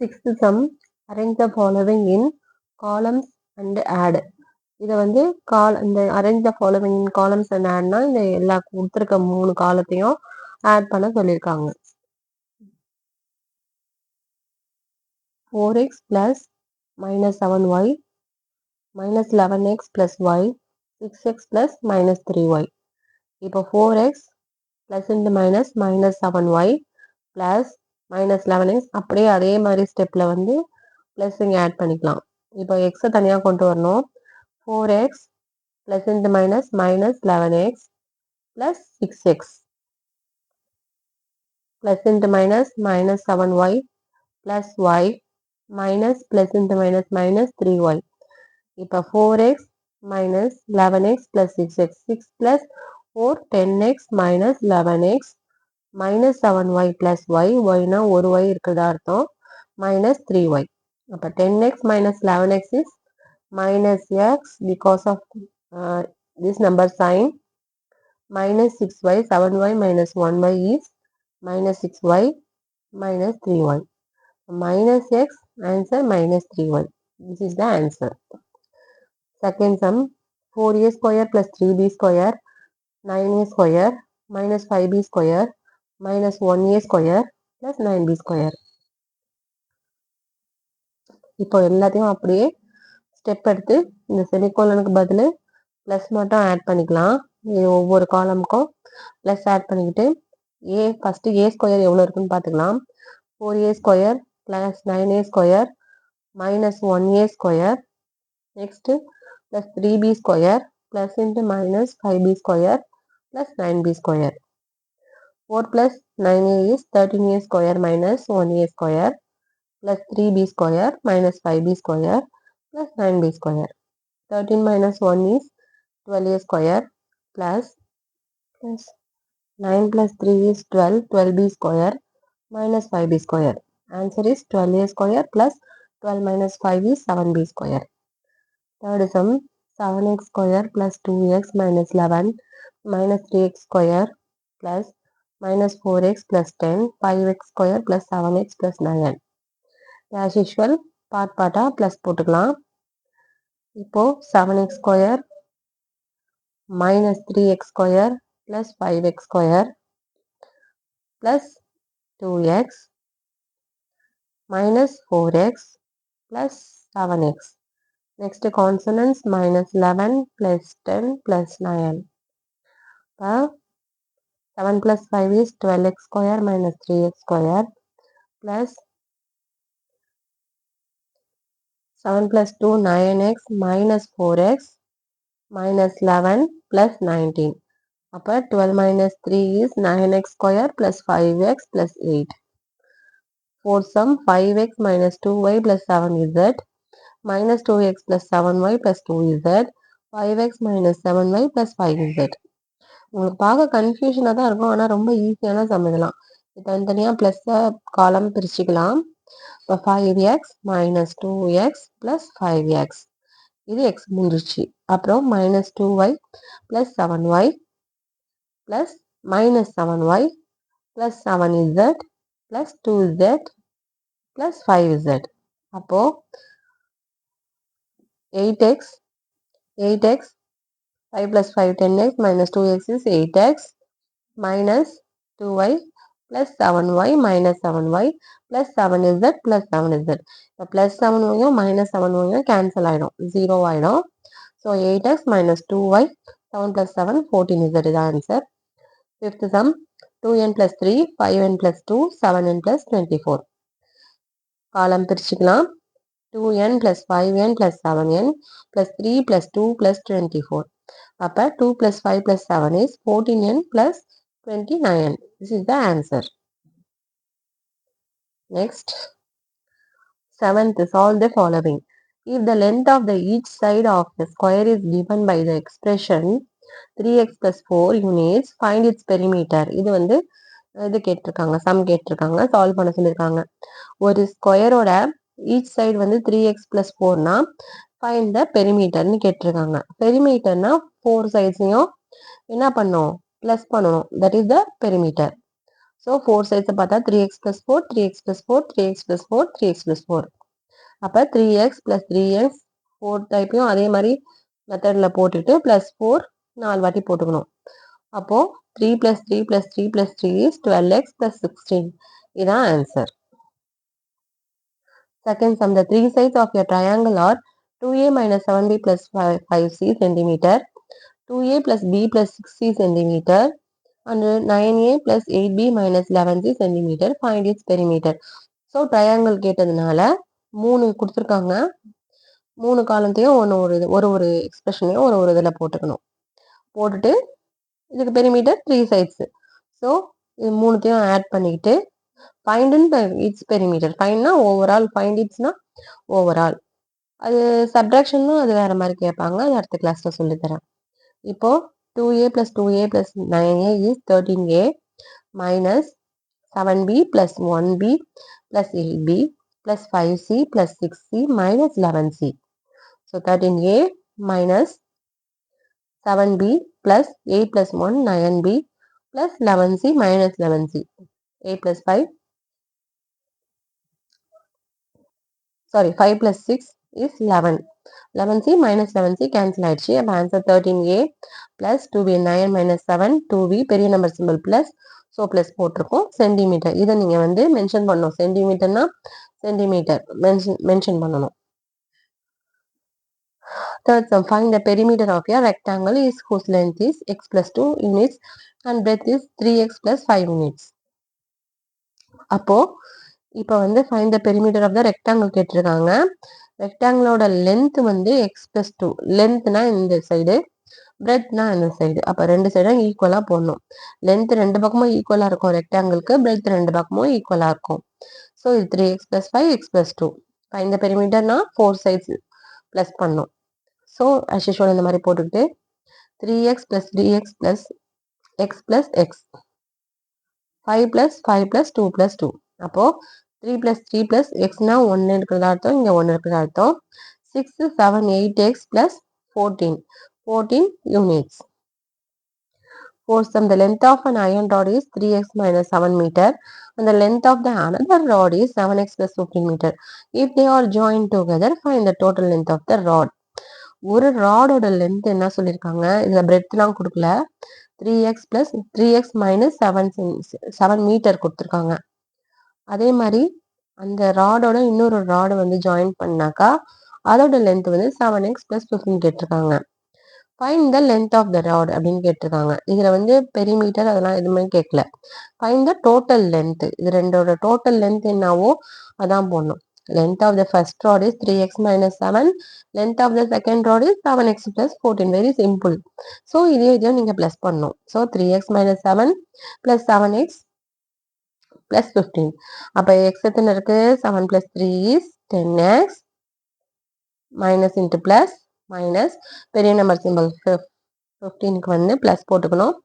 Sixth sum, arrange the following in columns and add. இதை வந்து இந்த arrange the following in columns and ஆட்னா இந்த எல்லா கொடுத்துருக்க 3 காலத்தையும் ஆட் பண்ண சொல்லியிருக்காங்க. 4x plus minus 7y minus 11x plus y 6x plus minus 3y. இப்போ 4x plus into minus minus 7y plus minus 11x அப்படியே அதே மாதிரி ஸ்டெப்பில் வந்து ப்ளஸ் இங்கே ஆட் பண்ணிக்கலாம். இப்போ எக்ஸை தனியாக கொண்டு வரணும். 4x plus into minus minus 11x plus 6x plus into minus minus 7y plus y minus plus into minus minus 3y. இப்போ 4x minus 11x plus 6x 6 plus 4 10x minus 11x minus 7y plus y yனா ஒரு y இருக்கிறதா அர்த்தம் minus 3y. அப்போ 10x minus 11x is minus x because of this number sign. Minus 6y 7y minus 1y is minus 6y minus 3y. Minus x answer minus 3y. This is the answer. Second sum, 4a square plus 3b square 9a square minus 5b square minus 1a square plus 9b square. இப்போ எல்லாத்தையும் அப்படியே step எடுத்து இந்த செமிகோலனுக்கு பதில் plus மட்டும் add பண்ணிக்கலாம். இது ஒவ்வொரு காலமுக்கும் ப்ளஸ் ஆட் பண்ணிக்கிட்டு ஃபஸ்ட்டு ஏ ஸ்கொயர் எவ்வளோ இருக்குன்னு பார்த்துக்கலாம். 4a square plus 9a square minus 1a square next plus 3b square plus into minus 5b square plus 9b square. 4 plus 9a is 13a square minus 1a square plus 3b square minus 5b square plus 9b square. 13 minus 1 is 12a square plus 9 plus 3 is 12 12b square minus 5b square. Answer is 12a square plus 12 minus 5 is 7b square. Third sum, 7x square plus 2x minus 11 minus 3x square plus minus 4x plus 10 5x square plus 7x plus 9. As usual பார்ட்டா plus போட்டுக்கலாம். இப்போ 7x square minus 3x square plus 5x square plus 2x minus 4x plus 7x. Next consonants minus 11 plus 10 plus 9. 7 plus 5 is 12x square minus 3x square plus 7 plus 2 9x minus 4x minus 11 plus 19. அப்போ 12 minus 3 is 9x square plus 5x plus 8. Fourth sum, 5x minus 2y plus 7z minus 2x plus 7y plus 2z 5x minus 7y plus 5z. உங்களுக்கு பார்க்க கன்ஃபியூஷனாக தான் இருக்கும், ஆனால் ரொம்ப ஈஸியான some இதெல்லாம். தனித்தனியாக ப்ளஸ்ஸை காலம் பிரிச்சுக்கலாம். இப்போ 5x minus 2x plus 5x இது எக்ஸ் முடிஞ்சிச்சு. அப்புறம் minus 2y plus 7y plus minus 7y plus 7z plus 2z plus 5z. அப்போ 8x 5 plus 5 10x minus 2x is 8x minus 2y plus 7y minus 7y plus 7z plus 7z. இப்போ plus 7y minus 7y cancel ஆகிடும், 0 ஆகிடும். So 8x minus 2y 7 plus 7 14z இது answer. Fifth sum, 2n plus 3 5n plus 2 7n plus 24. காலம் பிரிச்சுக்கலாம். 2n plus 5n plus 7n plus 3 plus 2 plus 24. அப்போ 2 plus 5 plus 7 is 14n plus 29. This is the answer. Next, seventh, solve the following. If the length of each side of the square is given by the expression 3x plus 4 units, find its perimeter. இது வந்து இது கேட்டிருக்காங்க, some கேட்டிருக்காங்க, solve பண்ண சொல்லியிருக்காங்க. ஒரு ஸ்கொயரோட each side வந்து 3x plus 4னா ஃபைண்ட் த பெரிமீட்டர்னு கேட்டிருக்காங்க. பெரிமீட்டர்னா 4 சைட்ஸையும் என்ன பண்ணணும், ப்ளஸ் பண்ணணும். That is the perimeter. So 4 சைட்ஸை பார்த்தா 3x + 4 3x + 4 3x + 4 3x + 4. அப்போ 3x + 3x 4 டைப்பையும் அதே மாதிரி மெத்தடில் போட்டுட்டு +4 4 வாட்டி போட்டுக்கணும். அப்போது 3 + 3 + 3 + 3 is 12x + 16. இதான் answer. Second sum, the three sides of a triangle are 2a minus 7b plus 5c centimeter, 2a plus b plus 6c centimeter, and 9a plus 8b minus 11c centimeter. Find its perimeter. So triangle கேட்டதுனால 3 கொடுத்துருக்காங்க. 3 காலத்தையும் ஒரு எக்ஸ்பிரஷனையும் ஒரு இதில் போட்டுக்கணும். போட்டுட்டு இதுக்கு perimeter 3 sides. So இது 3த்தையும் ஆட் பண்ணிக்கிட்டு ஃபைண்ட் இட்ஸ் பெரிமீட்டர். ஃபைண்ட்னா ஓவரால், ஃபைண்ட் இட்ஸ்னா ஓவரால். அது சப்ட்ராக்ஷன்னா அது வேற மாதிரி கேட்பாங்க. அது அடுத்த கிளாஸில் சொல்லித்தரேன். இப்போ 2a + 2a + 9a is 13a minus 7b plus 1b plus 8b plus 5c plus 6c minus 11c. So 13a minus 7b plus 8 plus 1 9b plus 11c minus 11c. 8 plus 5 5 plus 6 is 11. 11c minus 11c cancel ஆயிடுச்சு. அப்போ answer 13a plus 2b 9 minus 7 2b பெரிய number simple plus so plus போட்டிருக்கோம். Centimetre இதை நீங்கள் வந்து mention பண்ணணும். சென்டிமீட்டர்னா centimetre mention பண்ணணும். Third sum, find the perimeter of a rectangle is whose length is x plus 2 units and breadth is 3x plus 5 units. அப்போ இப்போ வந்து find the perimeter of the rectangle கேட்டிருக்காங்க. ரெக்டாங்கிளோட லென்த் வந்து x plus 2. லென்த்னா இந்த side, பிரெத்னா இந்த side. அப்போ 2 சைடும் ஈக்குவலாக போடணும். லென்த் 2 பக்கமும் ஈக்குவலாக இருக்கும் ரெக்டாங்கிளுக்கு, பிரெத் 2 பக்கமும் ஈக்குவலாக இருக்கும். ஸோ இது 3x + 5 x + 2. ஃபைண்ட் த பெரிமீட்டர்னா 4 சைட்ஸ் ப்ளஸ் பண்ணும். ஸோ as usual இந்த மாதிரி போட்டுக்கிட்டு 3x + dx + x + x 5 + 5 + 2 + 2. அப்போது 3 + 3 + xனா 1 இருக்கிறதா அர்த்தம், இங்கே 1 இருக்கிறதா அர்த்தம். 6 7 8x + 14 units. Fourth sum, the length of an iron rod is 3x minus 7 meter and the length of the another rod is 7x plus 15 meter. If they are joined together, find the total length of the rod. ஒரு ராடோட length என்ன சொல்லியிருக்காங்க, இதில் பிரெத்லாம் கொடுக்கல. 3x minus 7 metre கொடுத்துருக்காங்க. அதே மாதிரி அந்த ராடோட இன்னொரு ராடு வந்து ஜாயின் பண்ணாக்கா அதோட லென்த் வந்து 7x plus 15 கேட்டிருக்காங்க. Find the length of the rod அப்படின்னு கேட்டிருக்காங்க. இதில் வந்து பெரிமீட்டர் அதெல்லாம் எதுவுமே கேட்கல. Find the total length. இது ரெண்டோட டோட்டல் லென்த் என்னவோ அதான் போடணும். Length of the first rod is 3x minus 7. Length of the second rod is 7x plus 14. Very simple. So இதையும் நீங்கள் ப்ளஸ் பண்ணணும். So 3x minus 7 plus 7x plus 15. அப்போ x எத்தனை இருக்கு? 7 plus 3 is 10x minus into plus minus பெரிய number simple 15க்கு வந்து plus போட்டுக்கணும்.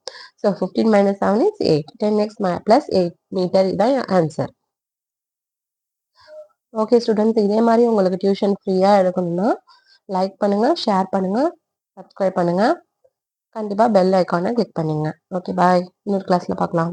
So 15 minus 7 is 8. 10x plus 8 meter இதான் ஆன்சர். ஓகே ஸ்டூடெண்ட்ஸ், இதே மாதிரி உங்களுக்கு டியூஷன் ஃப்ரீயாக எடுக்கணும்னா லைக் பண்ணுங்கள், ஷேர் பண்ணுங்கள், சப்ஸ்கிரைப் பண்ணுங்கள். கண்டிப்பாக பெல் ஐக்கானை கிளிக் பண்ணுங்கள். Okay bye. இன்னொரு கிளாஸில் பார்க்கலாம்.